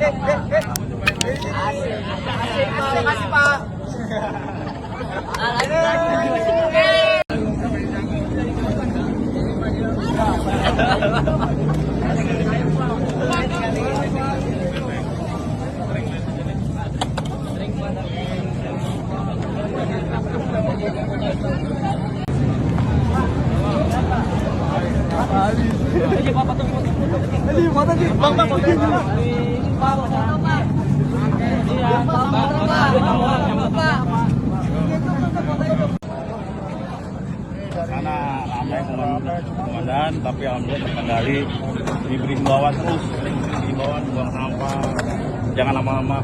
Terima kasih Pak. Sana ramai komandan, tapi alhamdulillah terkendali, diberi himbauan terus, himbauan buang sampah, jangan lama-lama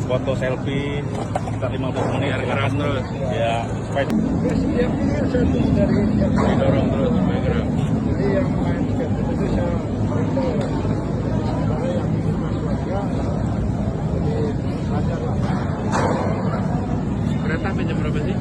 foto selfie, kita 15 menit keras terus, ya supaya didorong terus supaya gerak. Jadi yang main skateboard itu saya beritahu karena yang ini mas warga, jadi lancar lah. Kereta sampai jam berapa sih?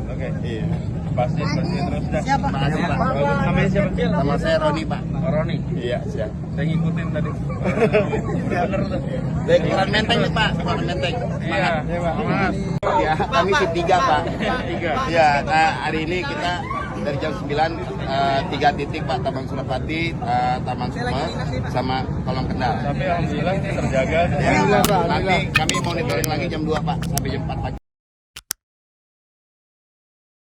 Oke, iya. Pasti terus dah. Siapa? Namanya siapa? Sama saya Roni, Pak. Roni. Iya, siap. Saya ngikutin tadi. Bener tuh. Dari Koran Menteng nih, Pak. Koran Menteng. Iya, semangat. Ya, kami shift 3, Pak. 3. Ya, hari ini kita dari jam 9 3 titik, Pak. Taman Surapati, Taman Suma, sama Kolong Kendal. Tapi alhamdulillah ini terjaga. Ya, kami monitoring lagi jam 2, Pak, sampai jam 4 pagi.